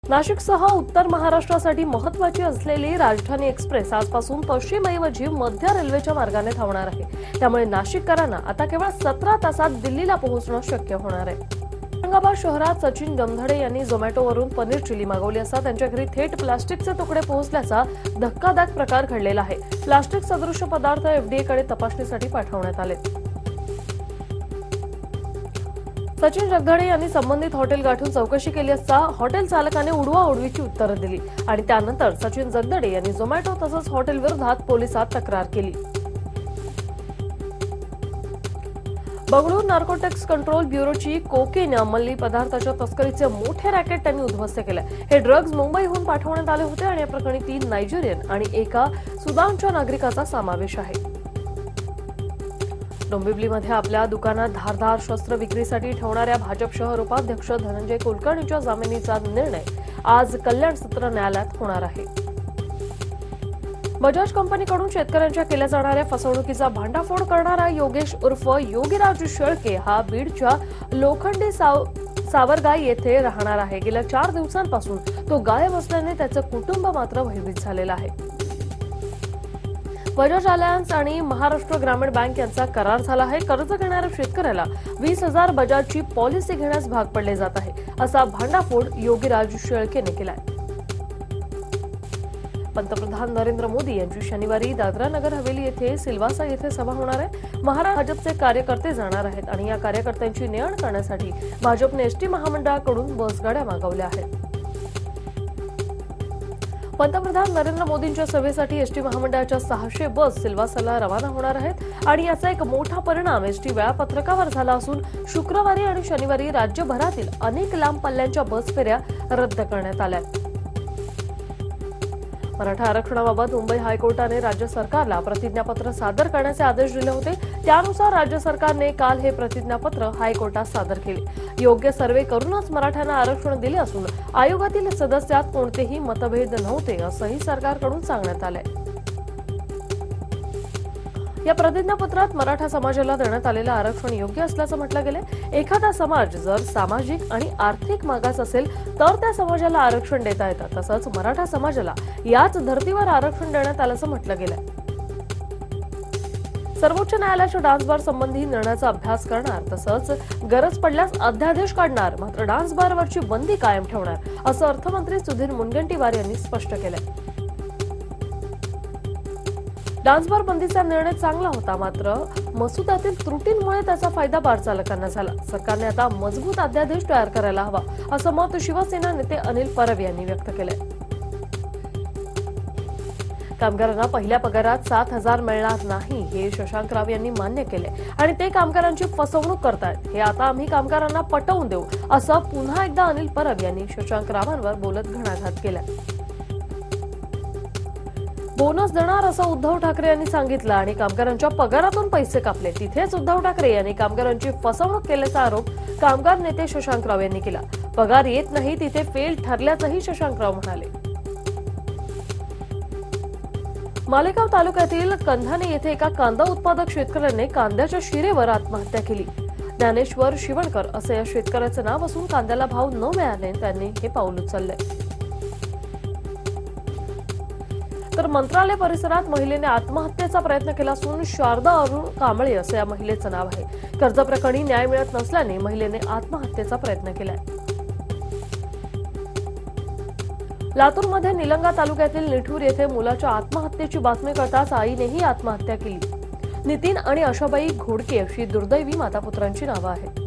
नाशिकसह उत्तर महाराष्ट्रासाठी महत्त्वाची असलेली राजधानी एक्सप्रेस आजपासून पश्चिमऐवजी मध्य रेल्वेच्या मार्गाने धावणार आहे। त्यामुळे नाशिककरांना आता केवळ 17 तासात दिल्लीला पोहोचणं शक्य होणार आहे। औरंगाबाद शहरात सचिन गमधडे यांनी झोमॅटोवरून पनीर चिली मागवली असता त्यांच्या घरी थेट प्लास्टिकचे तुकडे पोहोचल्याचा धक्कादायक प्रकार घडलेला आहे। प्लास्टिक सदृश पदार्थ एफडीएकडे तपासणीसाठी पाठवण्यात आले। सचिन जगधडे यांनी संबंधित हॉटेल गाठून चौकशी केली असता हॉटेल चालकाने उडवाउडवीची उत्तरं दिली आणि त्यानंतर सचिन जगधडे यांनी झोमॅटो तसंच हॉटेल विरोधात पोलिसात तक्रार केली। बंगळूर नार्कोटिक्स कंट्रोल ब्युरोची कोकेन अंमली पदार्थाच्या तस्करीचे मोठे रॅकेट त्यांनी उद्ध्वस्त केले। हे ड्रग्ज मुंबईहून पाठवण्यात आले होते आणि या प्रकरणी 3 नायजेरियन आणि एका सुदानच्या नागरिकाचा समावेश आहे। डोंबिवलीमध्ये आपल्या दुकानात धारदार शस्त्र विक्रीसाठी ठेवणाऱ्या भाजप शहर उपाध्यक्ष धनंजय कुलकर्णीच्या जामिनीचा निर्णय आज कल्याण सत्र न्यायालयात होणार आहे। बजाज कंपनीकडून शेतकऱ्यांच्या केल्या जाणाऱ्या फसवणुकीचा भांडाफोड करणारा योगेश उर्फ योगीराज शेळके हा बीडच्या लोखंडी सावरगाई येथे राहणार आहे। गेल्या 4 दिवसांपासून तो गायब असल्याने त्याचं कुटुंब मात्र भयभीत झालेलं आहे। बजाज अलायन्स आणि महाराष्ट्र ग्रामीण बँक यांचा करार झाला आहे। कर्ज घेणाऱ्या शेतकऱ्याला 20,000 बजाजची पॉलिसी घेण्यास भाग पडले जात आहे, असा भांडाफोड योगीराज शेळकेने केलाय। पंतप्रधान नरेंद्र मोदी यांची शनिवारी दादरा नगर हवेली येथे सिल्वासा येथे सभा होणार आहे। महाराष्ट्र भाजपचे कार्यकर्ते जाणार आहेत आणि या कार्यकर्त्यांची ने-आण करण्यासाठी भाजपने एसटी महामंडळाकडून बसगाड्या मागवल्या आहेत। पंतप्रधान नरेंद्र मोदींच्या सभेसाठी एसटी महामंडळाच्या 600 बस सिल्वासाला रवाना होणार आहेत आणि याचा एक मोठा परिणाम एसटी वेळापत्रकावर झाला असून शुक्रवारी आणि शनिवारी राज्यभरातील अनेक लांब पल्ल्याच्या बस फेऱ्या रद्द करण्यात आल्या। मराठा आरक्षणाबाबत मुंबई हायकोर्टाने राज्य सरकारला प्रतिज्ञापत्र सादर करण्याचे आदेश दिले होते। त्यानुसार राज्य सरकारने काल हे प्रतिज्ञापत्र हायकोर्टात सादर केले। योग्य सर्वे करूनच मराठ्यांना आरक्षण दिले असून आयोगातील सदस्यात कोणतेही मतभेद नव्हते असंही सरकारकडून सांगण्यात आलंय। या प्रतिज्ञापत्रात मराठा समाजाला देण्यात आलेलं आरक्षण योग्य असल्याचं म्हटलं गेलंय। एखादा समाज जर सामाजिक आणि आर्थिक मागास असेल तर त्या समाजाला आरक्षण देता येतं, तसंच मराठा समाजाला याच धर्तीवर आरक्षण देण्यात आल्याचं म्हटलं गेलंय। सर्वोच्च न्यायालयाच्या डान्स बार संबंधी निर्णयाचा अभ्यास करणार तसंच गरज पडल्यास अध्यादेश काढणार, मात्र डान्स बारवरची बंदी कायम ठेवणार असं अर्थमंत्री सुधीर मुनगंटीवार यांनी स्पष्ट केलंय। डान्स बार बंदीचा निर्णय चांगला होता, मात्र मसुद्यातील त्रुटींमुळे त्याचा फायदा बार चालकांना झाला। सरकारने आता मजबूत अध्यादेश तयार करायला हवा असं मत शिवसेना नेते अनिल परब यांनी व्यक्त केलंय। कामगारांना पहिल्या पगारात 7,000 मिळणार नाही हे शशांकराव यांनी मान्य केले आणि ते कामगारांची फसवणूक करतायत, हे आता आम्ही कामगारांना पटवून देऊ असं पुन्हा एकदा अनिल परब यांनी शशांकरावांवर बोलत घणाघात केला। बोनस देणार असं उद्धव ठाकरे यांनी सांगितलं आणि कामगारांच्या पगारातून पैसे कापले। तिथेच उद्धव ठाकरे यांनी कामगारांची फसवणूक केल्याचा आरोप कामगार नेते शशांकराव यांनी केला। पगार येत नाही तिथे फेल ठरल्याचंही शशांकराव म्हणाले। मालेगाव तालुक्यातील कंधाने येथे एका कांदा उत्पादक शेतकऱ्याने कांद्याच्या शिरेवर आत्महत्या केली। ज्ञानेश्वर शिवणकर असं या शेतकऱ्याचं नाव असून कांद्याला भाव न मिळाले त्यांनी हे पाऊल उचललंय। तर मंत्रालय परिसरात महिलेने आत्महत्येचा प्रयत्न केला असून शारदा अरुण कांबळे असं या महिलेचं नाव आहे। कर्ज प्रकरणी न्याय मिळत नसल्याने महिलेने आत्महत्येचा प्रयत्न केलाय। लातूरमध्ये निलंगा तालुक्यातील निठूर येथे मुलाच्या आत्महत्येची बातमी कळताच आईनेही आत्महत्या केली। नितीन आणि आशाबाई घोडके अशी दुर्दैवी मातापुत्रांची नावं आहेत।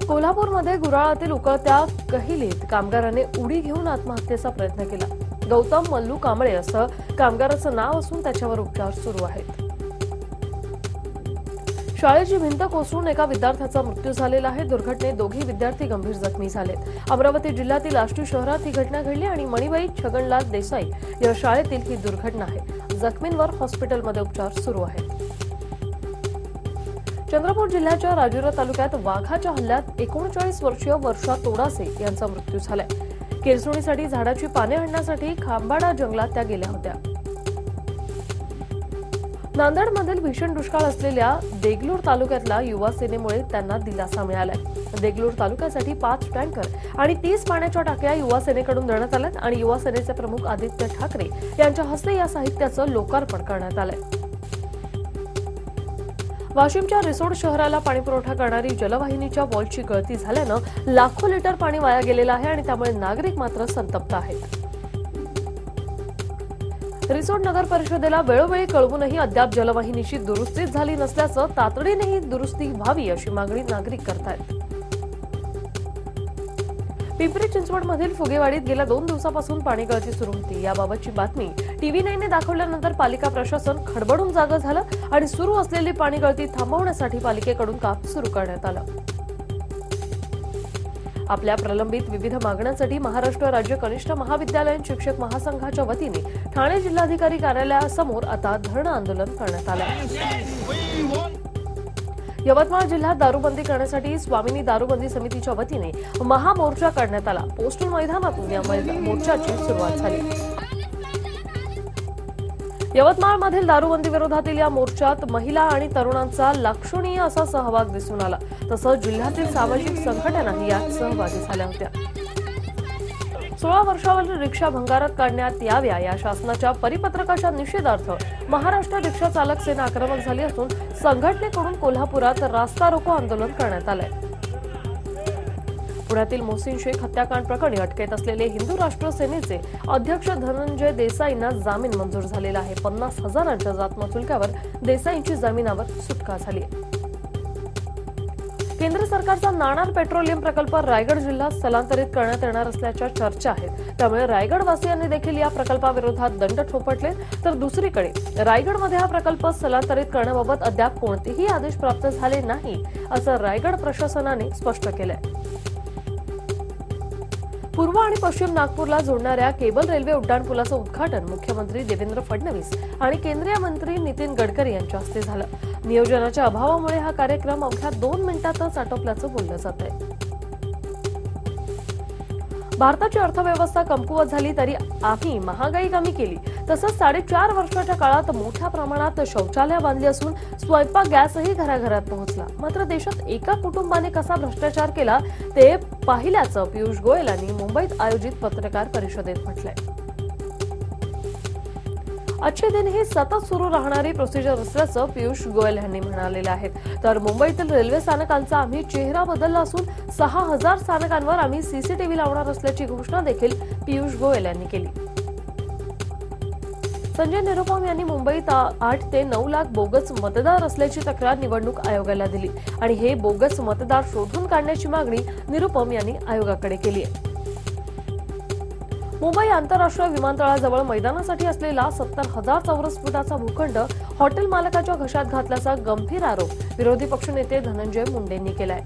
कोल्हापूरमध्ये गुराळातील उकळत्या कहिलीत कामगाराने उडी घेऊन आत्महत्येचा प्रयत्न केला। गौतम मल्लू कांबळे असं कामगाराचं नाव असून त्याच्यावर उपचार सुरू आहेत। शाळेची भिंत कोसळून एका विद्यार्थ्याचा मृत्यू झालेला आहे। दुर्घटनेत दोघे विद्यार्थी गंभीर जखमी झालेत। अमरावती जिल्ह्यातील आष्टी शहरात ही घटना घडली आणि मणिबाई छगनलाल देसाई या शाळेतील ही दुर्घटना आहे। जखमींवर हॉस्पिटलमध्ये उपचार सुरू आहेत। चंद्रपूर जिल्ह्याच्या राजुरा तालुक्यात वाघाच्या हल्ल्यात 39 वर्षीय वर्षा तोडासे यांचा मृत्यू झालाय। केरसुणीसाठी झाडाची पाने आणण्यासाठी खांबाडा जंगलात त्या गेल्या होत्या। नांदेडमधील भीषण दुष्काळ असलेल्या देगलूर तालुक्यातला युवा सेनेमुळे त्यांना दिलासा मिळालाय। देगलूर तालुक्यासाठी 5 टँकर आणि 30 पाण्याच्या टाक्या युवा सेनेकडून देण्यात आल्यात आणि युवा सेनेचे प्रमुख आदित्य ठाकरे यांच्या हस्ते या साहित्याचं लोकार्पण करण्यात आलंय। वाशिमच्या रिसोड शहराला पाणीपुरवठा करणारी जलवाहिनीच्या वॉलची गळती झाल्यानं लाखो लिटर पाणी वाया गेलेलं आहे आणि त्यामुळे नागरिक मात्र संतप्त आहेत। रिसोड नगर परिषदेला वेळोवेळी कळवूनही अद्याप जलवाहिनीची दुरुस्तीच झाली नसल्याचं तातडीने ही दुरुस्ती व्हावी अशी मागणी नागरिक करतायत। पिंपरी चिंचवडमधील फुगेवाडीत गेल्या 2 दिवसापासून पाणी गळती सुरू होती। याबाबतची बातमी TV9 ने दाखवल्यानंतर पालिका प्रशासन खडबडून जागं झालं आणि सुरू असलेली पाणी गळती थांबवण्यासाठी पालिकेकडून काम सुरू करण्यात आलं। आपल्या प्रलंबित विविध मागण्यांसाठी महाराष्ट्र राज्य कनिष्ठ महाविद्यालयीन शिक्षक महासंघाच्या वतीने ठाणे जिल्हाधिकारी कार्यालयासमोर आता धरणं आंदोलन करण्यात आलं। यवतमाळ जिल्ह्यात दारूबंदी करण्यासाठी स्वामिनी दारूबंदी समितीच्या वतीने महामोर्चा काढण्यात आला। पोस्टल मैदानातून या मोर्चाची सुरुवात झाली। यवतमाळमधील दारूबंदी विरोधातील या मोर्चात महिला आणि तरुणांचा लक्षणीय असा सहभाग दिसून आला। तसंच जिल्ह्यातील सामाजिक संघटनाही यात सहभागी झाल्या होत्या। 16 वर्षावरील रिक्षा भंगारात काढण्यात याव्या या शासनाच्या परिपत्रकाच्या निषेधार्थ महाराष्ट्र रिक्षा चालक सेना आक्रमक झाली असून संघटनेकडून कोल्हापुरात रास्ता रोको आंदोलन करण्यात आलंय। पुण्यातील मोहसिन शेख हत्याकांड प्रकरणी अटकेत असलेले हिंदू राष्ट्र सेनेचे अध्यक्ष धनंजय देसाईंना जामीन मंजूर झालेला आहे। 50,000च्या जातमुचलक्यावर देसाईंची जामिनावर सुटका झाली आहे। केंद्र सरकारचा नाणार पेट्रोलियम प्रकल्प रायगड जिल्ह्यात स्थलांतरित करण्यात येणार असल्याच्या चर्चा आहेत। त्यामुळे रायगडवासियांनी देखील या प्रकल्पाविरोधात दंड ठोपटले, तर दुसरीकडे रायगडमध्ये हा प्रकल्प स्थलांतरित करण्याबाबत अद्याप कोणतेही आदेश प्राप्त झाले नाही असं रायगड प्रशासनाने स्पष्ट केलंय। पूर्व आणि पश्चिम नागपूरला जोडणाऱ्या केबल रेल्वे उड्डाणपुलाचं उद्घाटन मुख्यमंत्री देवेंद्र फडणवीस आणि केंद्रीय मंत्री नितीन गडकरी यांच्या हस्ते झालं। नियोजनाच्या अभावामुळे हा कार्यक्रम अवघ्या 2 मिनिटातच आटोपल्याचं बोललं जात आहे। भारताची अर्थव्यवस्था कमकुवत झाली तरी आम्ही महागाई कमी केली, तसंच 4.5 वर्षाच्या काळात मोठ्या प्रमाणात शौचालय बांधली असून स्वयंपाक गॅसही घराघरात पोहोचला। मात्र देशात एका कुटुंबाने कसा भ्रष्टाचार केला ते पाहिल्याचं पियुष गोयल यांनी मुंबईत आयोजित पत्रकार परिषदेत म्हटलंय। अच्छे दिन ही सतत सुरू राहणारी प्रोसिजर असल्याचं पियुष गोयल यांनी म्हणालेलं आहे। तर मुंबईतील रेल्वे स्थानकांचा आम्ही चेहरा बदलला असून 6,000 स्थानकांवर आम्ही सीसीटीव्ही लावणार असल्याची घोषणा देखील पियुष गोयल यांनी केली। संजय निरुपम यांनी मुंबईत 8 ते 9 लाख बोगस मतदार असल्याची तक्रार निवडणूक आयोगाला दिली आणि हे बोगस मतदार शोधून काढण्याची मागणी निरुपम यांनी आयोगाकडे केली आहे। मुंबई आंतरराष्ट्रीय विमानतळाजवळ मैदानासाठी असलेला 70,000 चौरस फुटाचा भूखंड हॉटेल मालकाच्या घशात घातल्याचा गंभीर आरोप विरोधी पक्षनेते धनंजय मुंडेंनी केलाय।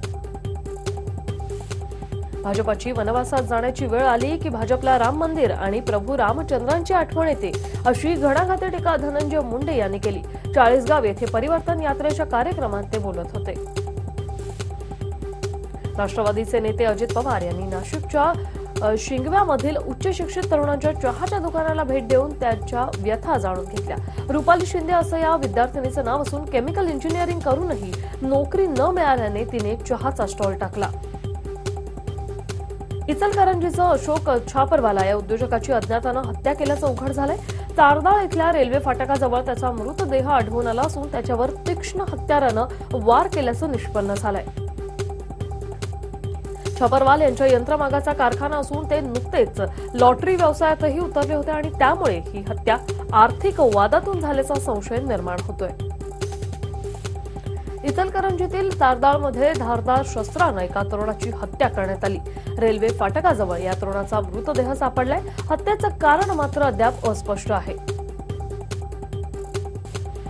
भाजपची वनवासात जाण्याची वेळ आली की भाजपला राम मंदिर आणि प्रभू रामचंद्रांची आठवण येते अशी घणाघाती टीका धनंजय मुंडे यांनी केली। चाळीसगाव येथे परिवर्तन यात्रेच्या कार्यक्रमात ते बोलत होते। राष्ट्रवादीचे नेते अजित पवार यांनी नाशिकच्या शिंगव्यामधील उच्च शिक्षित तरुणांच्या चहाच्या दुकानाला भेट देऊन त्यांच्या व्यथा जाणून घेतल्या। रुपाली शिंदे असं या विद्यार्थिनीचं नाव असून केमिकल इंजिनिअरिंग करूनही नोकरी न मिळाल्याने तिने चहाचा स्टॉल टाकला। इचलकरंजीचं अशोक छापरवाला या उद्योजकाची अज्ञातानं हत्या केल्याचं उघड झालंय। तारदाळ इथल्या रेल्वे फाटकाजवळ त्याचा मृतदेह आढळून आला असून त्याच्यावर तीक्ष्ण हत्यारानं वार केल्याचं निष्पन्न झालंय। छपरवाल यांच्या यंत्रमागाचा कारखाना असून ते नुकतेच लॉटरी व्यवसायातही उतरले होते आणि त्यामुळे ही हत्या आर्थिक वादातून झाल्याचा संशय निर्माण होतोय। इचलकरंजीतील तारदाळमध्ये धारदार शस्त्रानं एका तरुणाची हत्या करण्यात आली। रेल्वे फाटकाजवळ या तरुणाचा मृतदेह सापडलाय। हत्येचं कारण मात्र अद्याप अस्पष्ट आहे।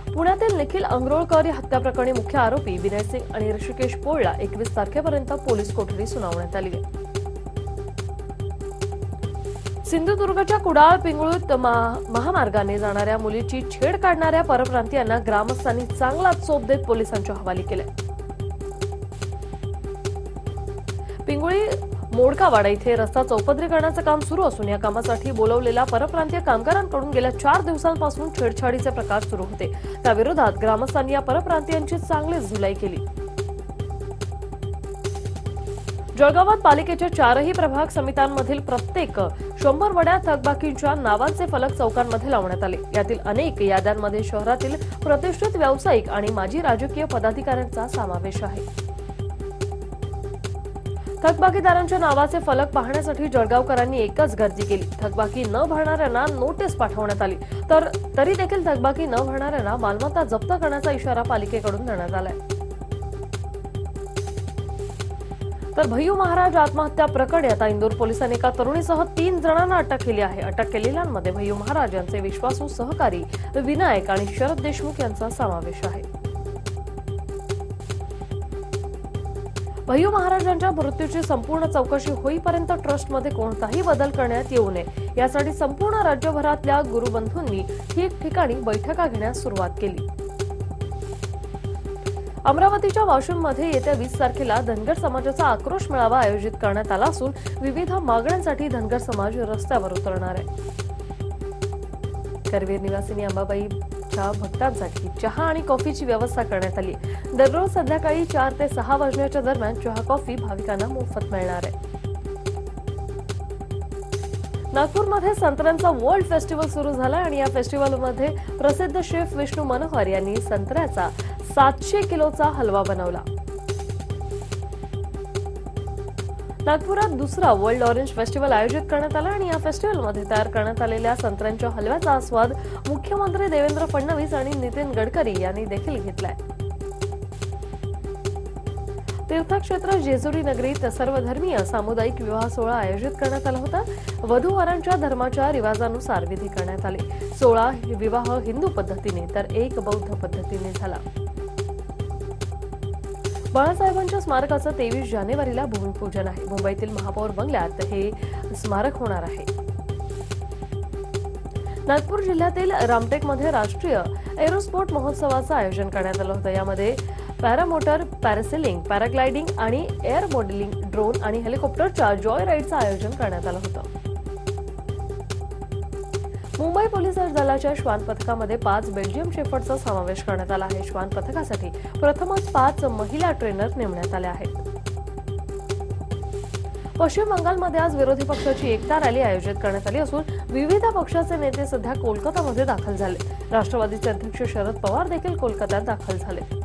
पुण्यातील निखिल अंग्रोळकर या हत्या प्रकरणी मुख्य आरोपी विनय सिंग आणि ऋषिकेश पोळला 21 तारखेपर्यंत पोलीस कोठडी सुनावण्यात आली आहे। सिंधुदुर्गच्या कुडाळ पिंगुळूत महामार्गाने जाणाऱ्या मुलीची छेड काढणाऱ्या परप्रांतीयांना ग्रामस्थांनी चांगला चोप देत पोलिसांच्या हवाली केले। पिंगुळी मोडकावाडा इथे रस्ता चौपदरीकरणाचं काम सुरू असून या कामासाठी बोलवलेल्या परप्रांतीय कामगारांकडून गेल्या 4 दिवसांपासून छेडछाडीचे प्रकार सुरू होते। त्याविरोधात ग्रामस्थांनी या परप्रांतीयांची चांगलीच धुलाई केली। जळगावात पालिकेच्या 4ही प्रभाग समित्यांमधील प्रत्येक 100 वड्या थकबाकींच्या नावांचे फलक चौकांमध्ये लावण्यात आले। यातील अनेक याद्यांमध्ये शहरातील प्रतिष्ठित व्यावसायिक आणि माजी राजकीय पदाधिकाऱ्यांचा समावेश आहे। थकबाकीदारांच्या नावाचे फलक पाहण्यासाठी जळगावकरांनी एकच गर्दी केली। थकबाकी न भरणाऱ्यांना नोटीस पाठवण्यात आली, तरी देखील थकबाकी न भरणाऱ्यांना मालमत्ता जप्त करण्याचा इशारा पालिकेकडून देण्यात आलाय। तर भय्यू महाराज आत्महत्या प्रकरणी आता इंदोर पोलिसांनी एका तरुणीसह 3 जणांना अटक केली आहे। अटक केलेल्यांमध्ये भय्यू महाराज यांचे विश्वासू सहकारी विनायक आणि शरद देशमुख यांचा समावेश आहे। भय्यू महाराजांच्या मृत्यूची संपूर्ण चौकशी होईपर्यंत ट्रस्टमध्ये कोणताही बदल करण्यात येऊ नये यासाठी संपूर्ण राज्यभरातल्या गुरुबंधूंनी ठिकठिकाणी बैठका घेण्यास सुरुवात केली। अमरावतीच्या वाशिममध्ये येत्या 20 तारखेला धनगर समाजाचा आक्रोश मेळावा आयोजित करण्यात आला असून विविध मागण्यांसाठी धनगर समाज रस्त्यावर उतरणार आहे। करवीर निवासिनी अंबाबाईच्या भक्तांसाठी चहा आणि कॉफीची व्यवस्था करण्यात आली। दररोज संध्याकाळी 4 ते 6 वाजण्याच्या दरम्यान चहा कॉफी भाविकांना मोफत मिळणार आहे। नागपूरमध्ये संत्र्यांचा वर्ल्ड फेस्टिवल सुरू झाला आणि या फेस्टिवलमध्ये प्रसिद्ध शेफ विष्णू मनोहर यांनी संत्र्याचा 700 किलोचा हलवा बनवला। नागपुरात दुसरा वर्ल्ड ऑरेंज फेस्टिवल आयोजित करण्यात आला आणि या फेस्टिवलमध्ये तयार करण्यात आलेल्या संत्र्यांच्या हलव्याचा आस्वाद मुख्यमंत्री देवेंद्र फडणवीस आणि नितीन गडकरी यांनी देखील घेतलाय। तीर्थक्षेत्र जेजुरी नगरीत सर्वधर्मीय सामुदायिक विवाह सोहळा आयोजित करण्यात आला होता। वधू-वरांच्या धर्माच्या रिवाजानुसार विधी करण्यात आले। 16 विवाह हिंदू पद्धतीने तर 1 बौद्ध पद्धतीने झाला। बाळासाहेबांच्या स्मारकाचं 23 जानेवारीला भूमिपूजन आहे। मुंबईतील महापौर बंगल्यात हे स्मारक होणार आहे। नागपूर जिल्ह्यातील रामटेकमध्ये राष्ट्रीय एरोस्पोर्ट महोत्सवाचं आयोजन करण्यात आलं होतं। यामध्ये पॅरामोटर, पॅरासेलिंग, पॅराग्लायडिंग आणि एअर मॉडेलिंग, ड्रोन आणि हेलिकॉप्टरच्या जॉय राईडचं आयोजन करण्यात आलं होतं। मुंबई पोलीस दलाच्या श्वान पथकामध्ये 5 बेल्जियम शेफर्डचा समावेश करण्यात आला आहे। श्वान पथकासाठी प्रथमच 5 महिला ट्रेनर नेमण्यात आल्या आहेत। पश्चिम बंगालमध्ये आज विरोधी पक्षाची एकता रॅली आयोजित करण्यात आली असून विविध पक्षाचे नेते सध्या कोलकातामध्ये दाखल झाले। राष्ट्रवादीचे अध्यक्ष शरद पवार देखील कोलकात्यात दाखल झाले।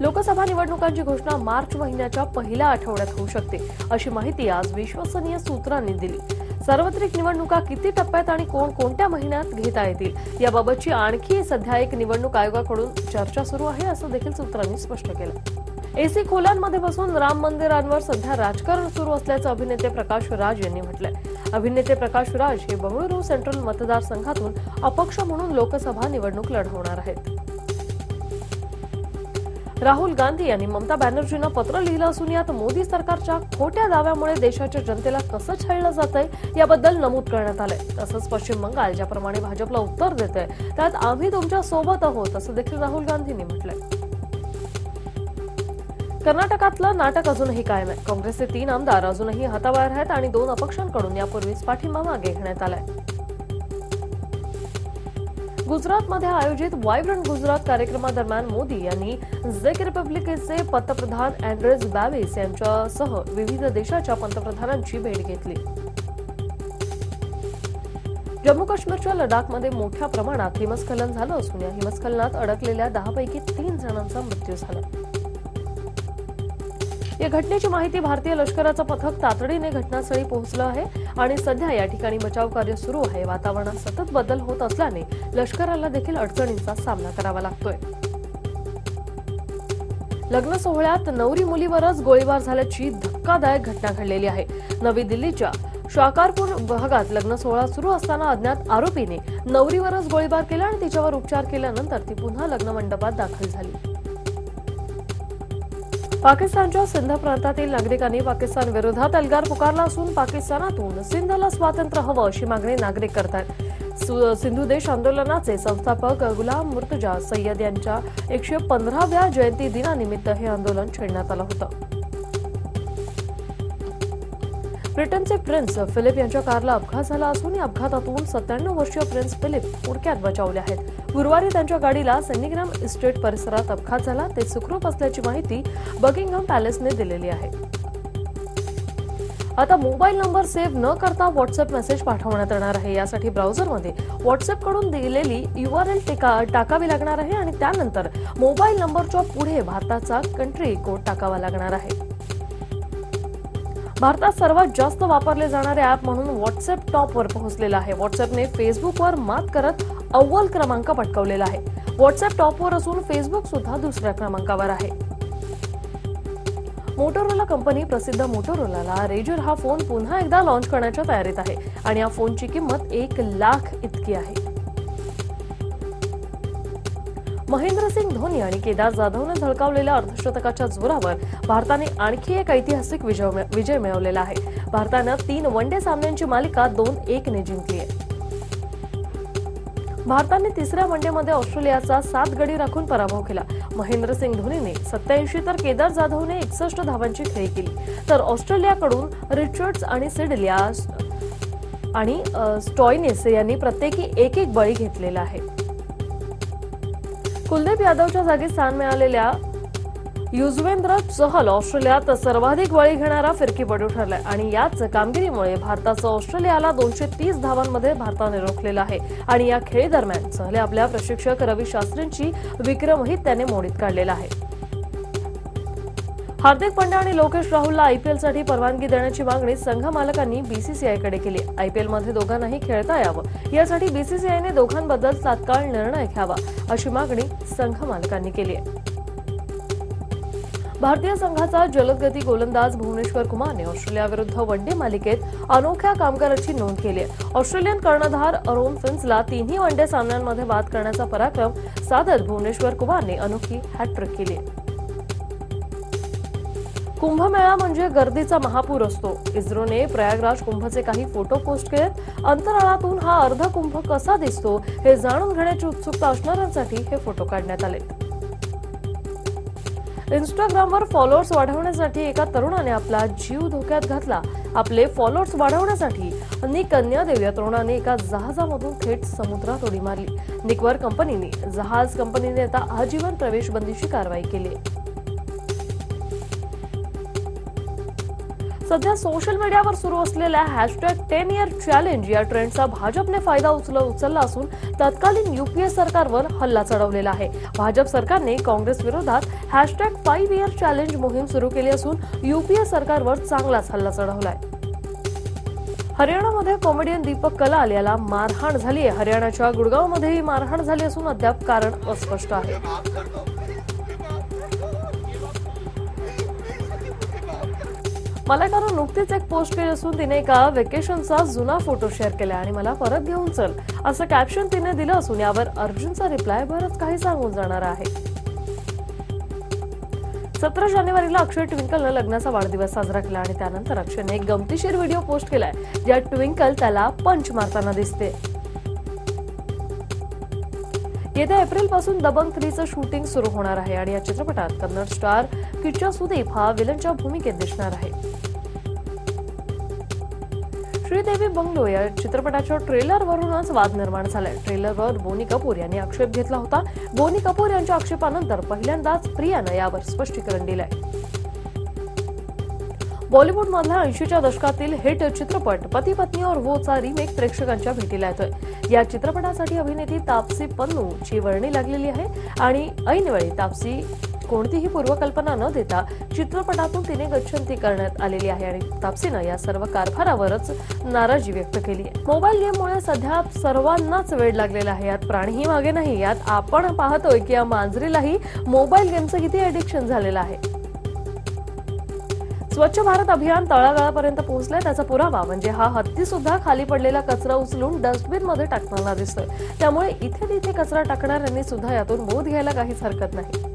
लोकसभा निवडणुकांची घोषणा मार्च महिन्याच्या पहिल्या आठवड्यात होऊ शकते, अशी माहिती आज विश्वसनीय सूत्रांनी दिली। सार्वत्रिक निवडणुका किती टप्प्यात आणि कोणत्या महिन्यात घेता येतील याबाबतची आणखी सध्या एक निवडणूक आयोगाकडून चर्चा सुरू आहे, असं देखील सूत्रांनी स्पष्ट केलं। एसी खोल्यांमध्ये बसून राम मंदिरांवर सध्या राजकारण सुरू असल्याचं अभिनेते प्रकाश राज यांनी म्हटलंय। अभिनेते प्रकाश राज हे बंगळुरू सेंट्रल मतदारसंघातून अपक्ष म्हणून लोकसभा निवडणूक लढवणार आहेत। राहुल गांधी यांनी ममता बॅनर्जींना पत्र लिहिलं असून यात मोदी सरकारच्या खोट्या दाव्यामुळे देशाच्या जनतेला कसं छळलं जातंय याबद्दल नमूद करण्यात आलंय। तसंच पश्चिम बंगाल ज्याप्रमाणे भाजपला उत्तर देतंय त्यात आम्ही तुमच्या सोबत आहोत, असं देखील राहुल गांधींनी म्हटलंय। कर्नाटकातलं नाटक अजूनही कायम आहे। काँग्रेसचे 3 आमदार अजूनही हाताबाहेर आहेत आणि 2 अपक्षांकडून यापूर्वीच पाठिंबा मागे घेण्यात आलाय। गुजरातमध्ये आयोजित वायब्रंट गुजरात कार्यक्रमादरम्यान मोदी यांनी झेक रिपब्लिकेचे पंतप्रधान अँड्रेस बॅबिस यांच्यासह विविध देशाच्या पंतप्रधानांची भेट घेतली। जम्मू काश्मीरच्या लडाखमध्ये मोठ्या प्रमाणात हिमस्खलन झालं असून या हिमस्खलनात अडकलेल्या 10 पैकी 3 जणांचा मृत्यू झाला। या घटनेची माहिती भारतीय लष्कराचं पथक तातडीने घटनास्थळी पोहोचलं आहे आणि सध्या या ठिकाणी बचाव कार्य सुरू आहे। वातावरणात सतत बदल होत असल्याने लष्कराला देखील अडचणींचा सामना करावा लागतोय। लग्न सोहळ्यात नवरी मुलीवरच गोळीबार झाल्याची धक्कादायक घटना घडलेली आहे। नवी दिल्लीच्या शाकारपूर भागात लग्न सोहळा सुरू असताना अज्ञात आरोपीने नवरीवरच गोळीबार केला आणि तिच्यावर उपचार केल्यानंतर ती पुन्हा लग्न मंडपात दाखल झाली। पाकिस्तानच्या सिंध प्रांतातील नागरिकांनी पाकिस्तान विरोधात एल्गार पुकारला असून पाकिस्तानातून सिंधला स्वातंत्र्य हवं अशी मागणी नागरिक करतात। सिंधू देश आंदोलनाचे संस्थापक गुलाम मुर्तजा सय्यद यांच्या 115व्या जयंती दिनानिमित्त हे आंदोलन छेडण्यात आलं होतं। ब्रिटनचे प्रिन्स फिलिप यांच्या कारला अपघात झाला असून या अपघातातून 97 वर्षीय प्रिन्स फिलिप थोडक्यात बचावले आहेत। गुरुवारी त्यांच्या गाडीला सॅनिग्राम इस्टेट परिसरात अपघात झाला, ते सुखरूप असल्याची माहिती बकिंगहॅम पॅलेसने दिलेली आहे। आता मोबाईल नंबर सेव्ह न करता व्हॉट्सअप मेसेज पाठवण्यात येणार आहे। यासाठी ब्राउझरमध्ये व्हॉट्सअप कडून दिलेली URL टाकावी लागणार आहे आणि त्यानंतर मोबाईल नंबरच्या पुढे भारताचा कंट्री कोड टाकावा लागणार आहे। भारतात सर्वात जास्त वापरले जाणारे ॲप म्हणून व्हॉट्सअप टॉपवर पोहोचलेला आहे। व्हॉट्सअपने फेसबुकवर मात करत अव्वल क्रमांक पटकावलेला आहे। व्हॉट्सअप टॉपवर असून फेसबुक सुद्धा दुसऱ्या क्रमांकावर आहे। मोटोरोला कंपनी प्रसिद्ध मोटोरोला रेजर हा फोन पुन्हा एकदा लॉन्च करण्याच्या तयारीत आहे आणि या फोनची किंमत 1 लाख इतकी आहे। महेंद्रसिंग धोनी आणि केदार जाधवने झळकावलेल्या अर्धशतकाच्या जोरावर भारताने आणखी एक ऐतिहासिक विजय मिळवलेला आहे। भारताने 3 वनडे सामन्यांची मालिका 2-1 ने जिंकली आहे। भारताने तिसऱ्या वनडेमध्ये ऑस्ट्रेलियाचा 7 गडी राखून पराभव केला। महेंद्रसिंग धोनीने 87 तर केदार जाधवने 61 धावांची खेळी केली, तर ऑस्ट्रेलियाकडून रिचर्ड्स आणि सिडलिया आणि स्टॉयनिस यांनी प्रत्येकी एक बळी घेतलेला आहे। कुलदीप यादवच्या जागी स्थान मिळालेल्या युजवेंद्र चहल ऑस्ट्रेलियात सर्वाधिक बळी घेणारा फिरकीपटू ठरलाय आणि याच कामगिरीमुळे भारताचं ऑस्ट्रेलियाला 230 धावांमध्ये भारताने रोखलेलं आहे आणि या खेळी दरम्यान चहल आपल्या प्रशिक्षक रवी शास्त्रींची विक्रमही त्याने मोडीत काढलेला आहे। हार्दिक पांड्या आणि लोकेश राहुलला IPLसाठी परवानगी देण्याची मागणी संघ मालकांनी BCCIकडे केली। IPLमध्ये दोघांनाही खेळता यावं यासाठी BCCIने दोघांबद्दल तात्काळ निर्णय घ्यावा अशी मागणी संघ मालकांनी केली आहे। भारतीय संघाचा जलदगती गोलंदाज भुवनेश्वर कुमारने ऑस्ट्रेलियाविरुद्ध वनडे मालिकेत अनोख्या कामगिरीची नोंद केली आहे। ऑस्ट्रेलियन कर्णधार अरोन फिन्सला 3 वनडे सामन्यांमध्ये बाद करण्याचा पराक्रम साधत भुवनेश्वर कुमारने अनोखी हॅट्रिक केली आहे। कुंभमेळा म्हणजे गर्दीचा महापूर असतो। इस्रोने प्रयागराज कुंभचे काही फोटो पोस्ट केलेत। अंतराळातून हा अर्धकुंभ कसा दिसतो हे जाणून घेण्याची उत्सुकता असणाऱ्यांसाठी हे फोटो काढण्यात आले। इंस्टाग्रामवर फॉलोअर्स वाढवण्यासाठी एका तरुणाने आपला जीव धोक्यात घातला। आपले फॉलोअर्स वाढवण्यासाठी निक कन्यादेव या तरुणाने एका जहाजामधून थेट समुद्रात उडी मारली। निकवर कंपनीने जहाज कंपनीने आता आजीवन प्रवेश बंदीची कारवाई केली आहे। सध्या सोशल मीडियावर सुरू असलेल्या #10 year चॅलेंज या ट्रेंडचा भाजपने फायदा उचलला असून तत्कालीन UPA सरकारवर हल्ला चढवलेला आहे। भाजप सरकारने काँग्रेस विरोधात #5 year चॅलेंज मोहीम सुरू केली असून UPA सरकारवर चांगलाच हल्ला चढवलाय। हरियाणामध्ये कॉमेडियन दीपक कलाल याला मारहाण झाली आहे। हरियाणाच्या गुडगावमध्येही मारहाण झाली असून अद्याप कारण अस्पष्ट आहे। मलायकानं नुकतीच एक पोस्ट केली असून तिने एका वेकेशनचा जुना फोटो शेअर केला आणि मला परत घेऊन चल असं कॅप्शन तिने दिलं असून यावर अर्जुनचा रिप्लाय बरंच काही सांगून जाणार आहे। 17 जानेवारीला अक्षय ट्विंकलनं लग्नाचा वाढदिवस साजरा केला आणि त्यानंतर अक्षयने एक गमतीशीर व्हिडिओ पोस्ट केलाय ज्यात ट्विंकल त्याला पंच मारताना दिसते। येत्या एप्रिल पासून दबंग 3चं शूटिंग सुरू होणार आहे आणि या चित्रपटात कन्नड स्टार किच्चा सुदीप हा विलनच्या भूमिकेत दिसणार आहे। श्रीदेवी बंगलो या चित्रपटाच्या ट्रेलरवरूनच वाद निर्माण झालाय। ट्रेलरवर बोनी कपूर यांनी आक्षेप घेतला होता। बोनी कपूर यांच्या आक्षेपानंतर पहिल्यांदाच प्रियानं यावर स्पष्टीकरण दिलंय। बॉलिवूडमधला 80च्या दशकातील हिट चित्रपट पती पत्नी और वोचा रिमेक प्रेक्षकांच्या भेटीला येतोय। या चित्रपटासाठी अभिनेत्री तापसी पन्नूची वर्णी लागलेली आहे आणि ऐनवेळी तापसी कोणतीही पूर्वकल्पना न देता चित्रपटातून तिने गच्छंती करण्यात आलेली आहे आणि तापसीनं या सर्व कारभारावरच नाराजी व्यक्त केली आहे। मोबाईल गेममुळे सध्या सर्वांनाच वेड लागलेला आहे। यात प्राणीही मागे नाही। यात आपण पाहतोय की या मांजरीलाही मोबाईल गेमचं किती ॲडिक्शन झालेलं आहे। स्वच्छ भारत अभियान तळागाळापर्यंत पोहोचलंय त्याचा पुरावा म्हणजे हा हत्ती सुद्धा खाली पडलेला कचरा उचलून डस्टबिन मध्ये टाकताना दिसतोय। त्यामुळे इथे तिथे कचरा टाकणाऱ्यांनी सुद्धा यातून बोध घ्यायला काहीच हरकत नाही।